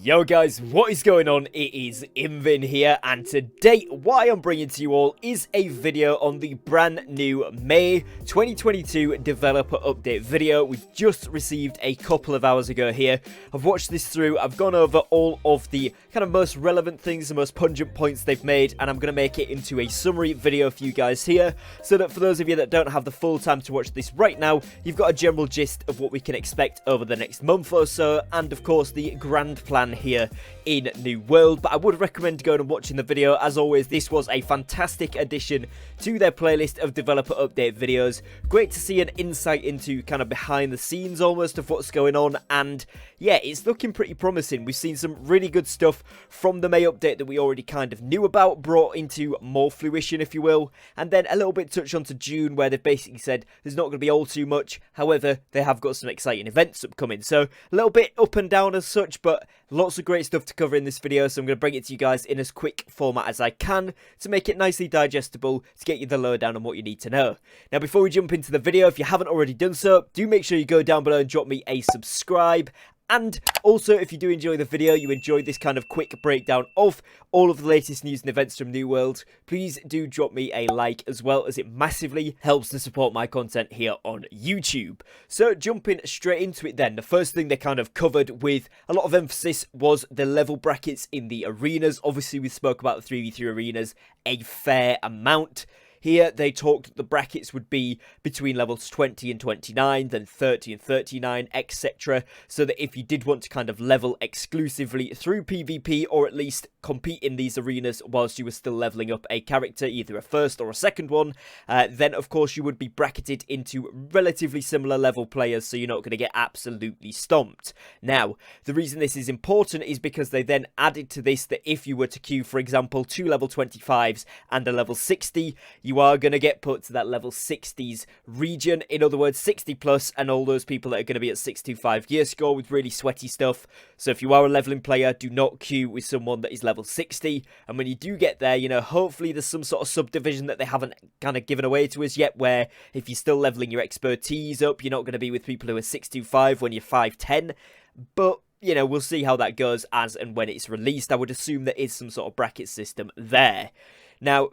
Yo guys, what is going on? It is Invin here, and today what I am bringing to you all is a video on the brand new May 2022 developer update video. We've just received a couple of hours ago here. I've watched this through, I've gone over all of the kind of most relevant things, the most pungent points they've made, and I'm going to make it into a summary video for you guys here, so that for those of you that don't have the full time to watch this right now, you've got a general gist of what we can expect over the next month or so, and of course the grand plan here in New World. But I would recommend going and watching the video. As always, this was a fantastic addition to their playlist of developer update videos. Great to see an insight into kind of behind the scenes almost of what's going on, and yeah, it's looking pretty promising. We've seen some really good stuff from the May update that we already kind of knew about, brought into more fruition, if you will, and then a little bit touch onto June, where they've basically said there's not going to be all too much. However, they have got some exciting events upcoming, so a little bit up and down as such, but lots of great stuff to cover in this video, so I'm going to bring it to you guys in as quick format as I can to make it nicely digestible, to get you the lowdown on what you need to know. Now, before we jump into the video, if you haven't already done so, do make sure you go down below and drop me a subscribe. And also, if you do enjoy the video, you enjoy this kind of quick breakdown of all of the latest news and events from New World, please do drop me a like as well, as it massively helps to support my content here on YouTube. So jumping straight into it then, the first thing they kind of covered with a lot of emphasis was the level brackets in the arenas. Obviously, we spoke about the 3v3 arenas a fair amount. Here, they talked that the brackets would be between levels 20 and 29, then 30 and 39, etc. So that if you did want to kind of level exclusively through PvP, or at least compete in these arenas whilst you were still leveling up a character, either a first or a second one, then of course you would be bracketed into relatively similar level players, so you're not going to get absolutely stomped. Now, the reason this is important is because they then added to this that if you were to queue, for example, 2 level 25s and a level 60, you are going to get put to that level 60s region. In other words, 60 plus, and all those people that are going to be at 625 gear score with really sweaty stuff. So if you are a leveling player, do not queue with someone that is level 60. And when you do get there, you know, hopefully there's some sort of subdivision that they haven't kind of given away to us yet, where if you're still leveling your expertise up, you're not going to be with people who are 625 when you're 510. But you know, we'll see how that goes as and when it's released. I would assume there is some sort of bracket system there. Now,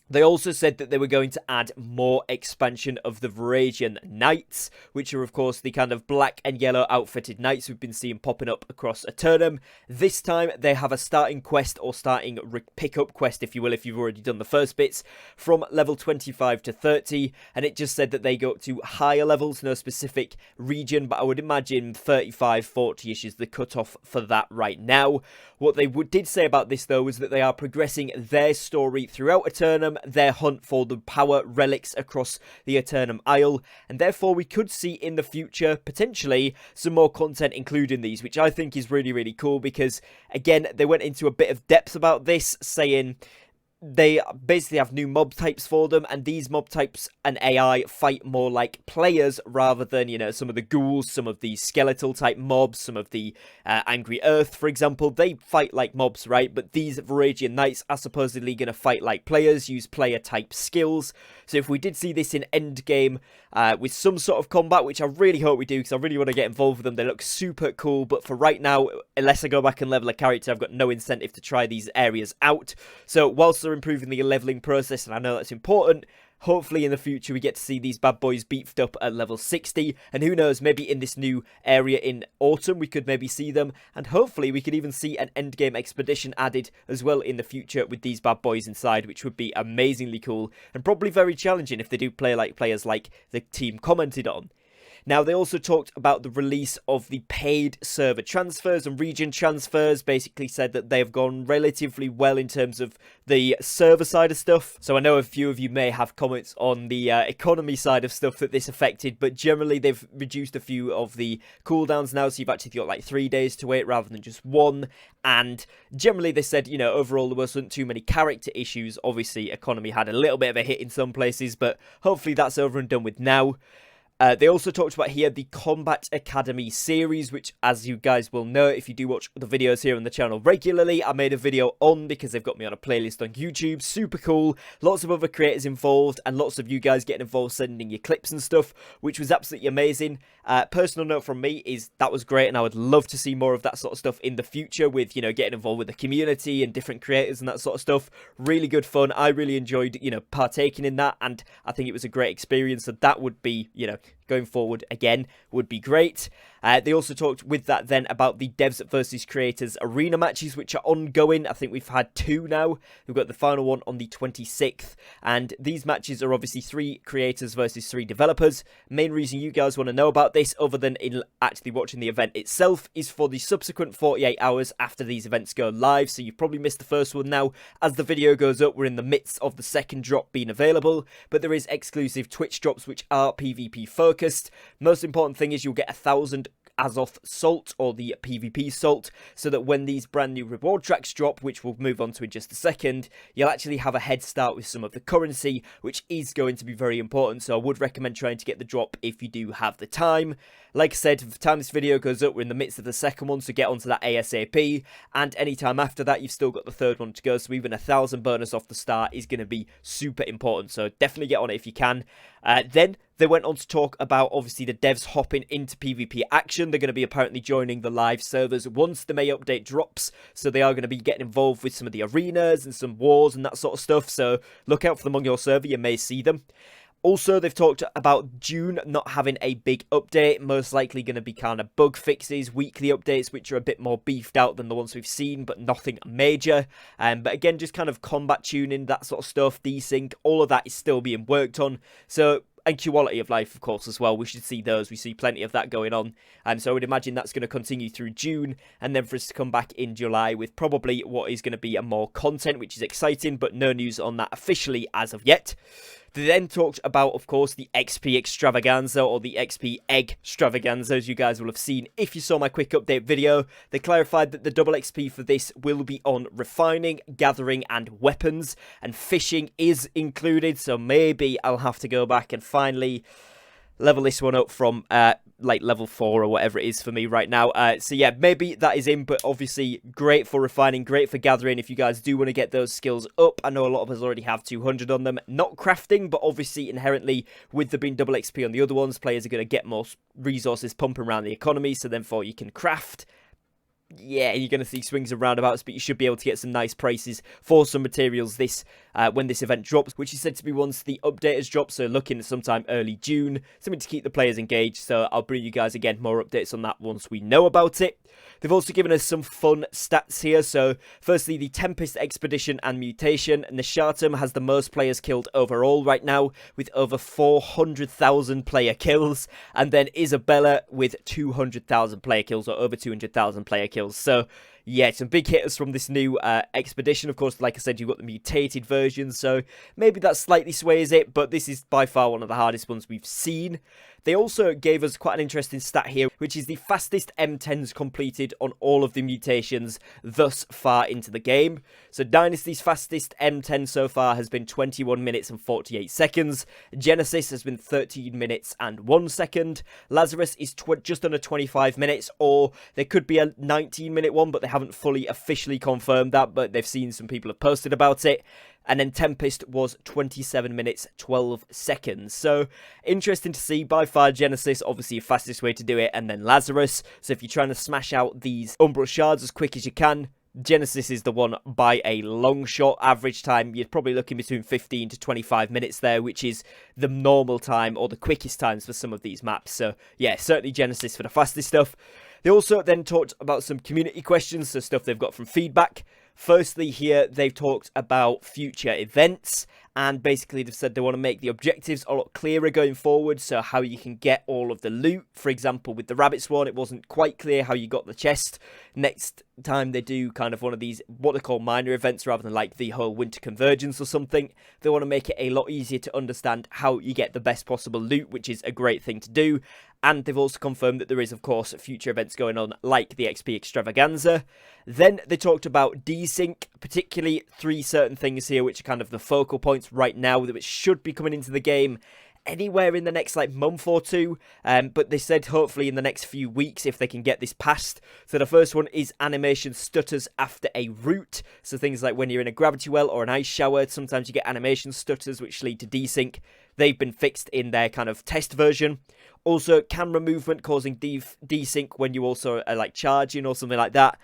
they also said that they were going to add more expansion of the Varagian Knights, which are, of course, the kind of black and yellow outfitted knights we've been seeing popping up across Eternum. This time, they have a starting quest, or starting pick-up quest, if you will, if you've already done the first bits, from level 25 to 30, and it just said that they go up to higher levels, no specific region, but I would imagine 35, 40-ish is the cutoff for that right now. What they did say about this, though, was that they are progressing their story throughout Eternum, their hunt for the power relics across the Eternum Isle, and therefore we could see in the future, potentially, some more content including these, which I think is really, really cool, because, again, they went into a bit of depth about this, saying they basically have new mob types for them, and these mob types and AI fight more like players rather than, you know, some of the ghouls, some of the skeletal type mobs, some of the Angry Earth, for example. They fight like mobs, right? But these Varagian Knights are supposedly going to fight like players, use player type skills. So if we did see this in endgame with some sort of combat, which I really hope we do, because I really want to get involved with them, they look super cool. But for right now, unless I go back and level a character, I've got no incentive to try these areas out. So whilst they're improving the leveling process, and I know that's important, hopefully in the future we get to see these bad boys beefed up at level 60, and who knows, maybe in this new area in autumn we could maybe see them, and hopefully we could even see an endgame expedition added as well in the future with these bad boys inside, which would be amazingly cool and probably very challenging if they do play like players like the team commented on. Now, they also talked about the release of the paid server transfers and region transfers, basically said that they have gone relatively well in terms of the server side of stuff. So I know a few of you may have comments on the economy side of stuff that this affected, but generally they've reduced a few of the cooldowns now, so you've actually got like 3 days to wait rather than just 1. And generally they said, you know, overall there wasn't too many character issues. Obviously, economy had a little bit of a hit in some places, but hopefully that's over and done with now. They also talked about here the Combat Academy series, which, as you guys will know if you do watch the videos here on the channel regularly, I made a video on because they've got me on a playlist on YouTube. Super cool. Lots of other creators involved and lots of you guys getting involved, sending your clips and stuff, which was absolutely amazing. Personal note from me is that was great, and I would love to see more of that sort of stuff in the future with, you know, getting involved with the community and different creators and that sort of stuff. Really good fun. I really enjoyed, you know, partaking in that, and I think it was a great experience. So that would be, you know, going forward again would be great. They also talked with that then about the devs versus creators arena matches, which are ongoing. I think we've had 2 now. We've got the final one on the 26th, and these matches are obviously 3 creators versus 3 developers. Main reason you guys want to know about this, other than in actually watching the event itself, is for the subsequent 48 hours after these events go live. So you've probably missed the first one now. As the video goes up, we're in the midst of the second drop being available, but there is exclusive Twitch drops which are PvP focused. Most important thing is you'll get 1,000 Azoth Salt, or the PvP Salt, so that when these brand new reward tracks drop, which we'll move on to in just a second, you'll actually have a head start with some of the currency, which is going to be very important. So I would recommend trying to get the drop if you do have the time. Like I said, by the time this video goes up, we're in the midst of the second one, so get onto that ASAP, and anytime after that, you've still got the third one to go, so even 1,000 bonus off the start is going to be super important, so definitely get on it if you can. Then they went on to talk about, obviously, the devs hopping into PvP action. They're going to be apparently joining the live servers once the May update drops, so they are going to be getting involved with some of the arenas and some wars and that sort of stuff, so look out for them on your server, you may see them. Also, they've talked about June not having a big update, most likely going to be kind of bug fixes, weekly updates, which are a bit more beefed out than the ones we've seen, but nothing major. But again, just kind of combat tuning, that sort of stuff, desync, all of that is still being worked on. So, and quality of life, of course, as well. We should see those. We see plenty of that going on. So I would imagine that's going to continue through June, and then for us to come back in July with probably what is going to be a more content, which is exciting, but no news on that officially as of yet. They then talked about, of course, the EGGStravaganza, or the XP EGGStravaganza, as you guys will have seen if you saw my quick update video. They clarified that the double XP for this will be on refining, gathering, and weapons, and fishing is included, so maybe I'll have to go back and finally level this one up from like level 4 or whatever it is for me right now. So yeah, maybe that is in, but obviously great for refining, great for gathering if you guys do want to get those skills up. I know a lot of us already have 200 on them. Not crafting, but obviously inherently with there being double XP on the other ones, players are going to get more resources pumping around the economy, so therefore you can craft. Yeah, you're going to see swings and roundabouts, but you should be able to get some nice prices for some materials this when this event drops, which is said to be once the updaters drop, so looking at sometime early June, something to keep the players engaged. So I'll bring you guys again more updates on that once we know about it. They've also given us some fun stats here. So firstly, the Tempest Expedition and Mutation. Nishatum has the most players killed overall right now, with over 400,000 player kills, and then Isabella with 200,000 player kills, or over 200,000 player kills. So yeah, some big hitters from this new expedition. Of course, like I said, you've got the mutated version, so maybe that slightly sways it, but this is by far one of the hardest ones we've seen. They also gave us quite an interesting stat here, which is the fastest M10s completed on all of the mutations thus far into the game. So Dynasty's fastest M10 so far has been 21 minutes and 48 seconds. Genesis has been 13 minutes and 1 second. Lazarus is just under 25 minutes, or there could be a 19-minute one, but they haven't fully officially confirmed that, but they've seen some people have posted about it. And then Tempest was 27 minutes, 12 seconds. So, interesting to see. By far, Genesis, obviously the fastest way to do it. And then Lazarus. So, if you're trying to smash out these Umbral Shards as quick as you can, Genesis is the one by a long shot. Average time, you're probably looking between 15 to 25 minutes there, which is the normal time or the quickest times for some of these maps. So, yeah, certainly Genesis for the fastest stuff. They also then talked about some community questions, so stuff they've got from feedback. Firstly, here they've talked about future events, and basically they've said they want to make the objectives a lot clearer going forward, so how you can get all of the loot. For example, with the rabbit spawn, it wasn't quite clear how you got the chest. Next time they do kind of one of these, what they call minor events, rather than like the whole winter convergence or something, they want to make it a lot easier to understand how you get the best possible loot, which is a great thing to do. And they've also confirmed that there is, of course, future events going on, like the XP Extravaganza. Then they talked about Desync, particularly 3 certain things here, which are kind of the focal points right now, which should be coming into the game anywhere in the next like month or two, but they said hopefully in the next few weeks if they can get this passed. So the first one is animation stutters after a root. So things like when you're in a gravity well or an ice shower, sometimes you get animation stutters which lead to desync. They've been fixed in their kind of test version. Also, camera movement causing desync when you also are like charging or something like that.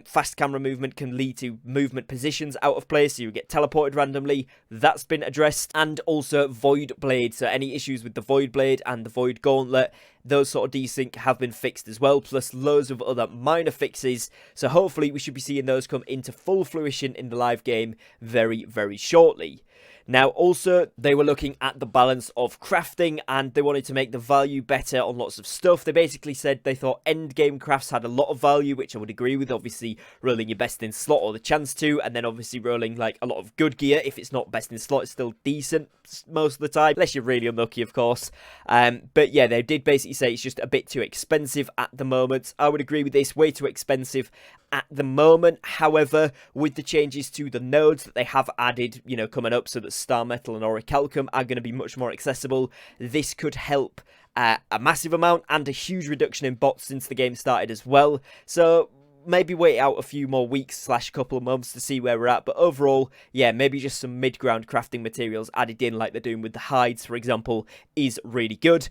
Fast camera movement can lead to movement positions out of place, so you get teleported randomly. That's been addressed. And also Void Blade, so any issues with the Void Blade and the Void Gauntlet, those sort of desync have been fixed as well, plus loads of other minor fixes. So hopefully we should be seeing those come into full fruition in the live game very, very shortly. Now, also, they were looking at the balance of crafting, and they wanted to make the value better on lots of stuff. They basically said they thought endgame crafts had a lot of value, which I would agree with. Obviously, rolling your best in slot or the chance to, and then obviously rolling like a lot of good gear. If it's not best in slot, it's still decent most of the time, unless you're really unlucky, of course. But yeah, they did basically say it's just a bit too expensive at the moment. I would agree with this, way too expensive at the moment. However, with the changes to the nodes that they have added, you know, coming up, so that Star Metal and Orichalcum are going to be much more accessible, this could help a massive amount, and a huge reduction in bots since the game started as well. So maybe wait out a few more weeks / couple of months to see where we're at, but overall, yeah, maybe just some mid-ground crafting materials added in like they're doing with the hides, for example, is really good.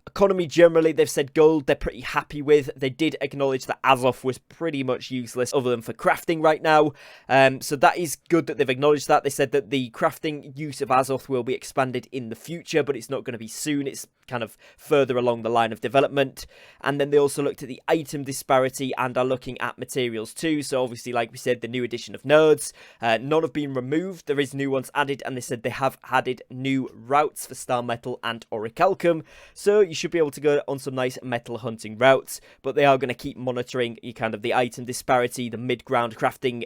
Economy generally, they've said gold they're pretty happy with. They did acknowledge that Azoth was pretty much useless other than for crafting right now. So that is good that they've acknowledged that. They said that the crafting use of Azoth will be expanded in the future, but it's not going to be soon. It's kind of further along the line of development. And then they also looked at the item disparity and are looking at materials too. So obviously, like we said, the new addition of nodes, none have been removed. There is new ones added, and they said they have added new routes for Star Metal and Orichalcum. So you should be able to go on some nice metal hunting routes, but they are going to keep monitoring kind of the item disparity, the mid-ground crafting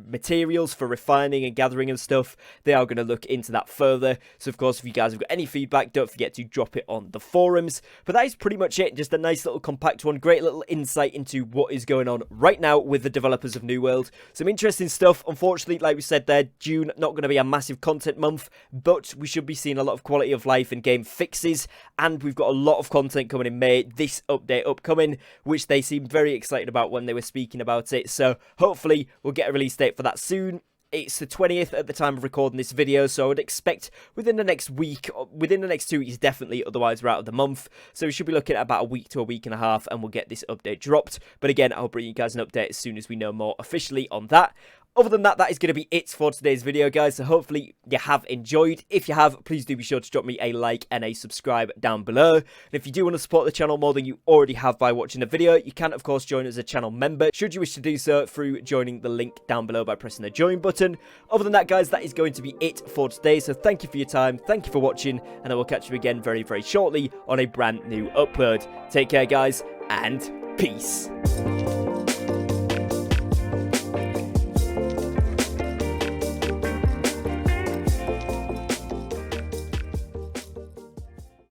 materials for refining and gathering and stuff. They are going to look into that further. So of course, if you guys have got any feedback, don't forget to drop it on the forums. But that is pretty much it. Just a nice little compact one. Great little insight into what is going on right now with the developers of New World. Some interesting stuff. Unfortunately, like we said there, June not going to be a massive content month, but we should be seeing a lot of quality of life and game fixes, and we've got a lot of content coming in May, this update upcoming, which they seemed very excited about when they were speaking about it. So hopefully we'll get a release date for that soon. It's the 20th at the time of recording this video, so I would expect within the next week, within the next 2 weeks definitely, otherwise we're out of the month. So we should be looking at about a week to a week and a half, and we'll get this update dropped. But again, I'll bring you guys an update as soon as we know more officially on that. Other than that, that is going to be it for today's video, guys. So hopefully you have enjoyed. If you have, please do be sure to drop me a like and a subscribe down below. And if you do want to support the channel more than you already have by watching the video, you can, of course, join as a channel member, should you wish to do so, through joining the link down below by pressing the join button. Other than that, guys, that is going to be it for today. So thank you for your time. Thank you for watching. And I will catch you again very, very shortly on a brand new upload. Take care, guys, and peace.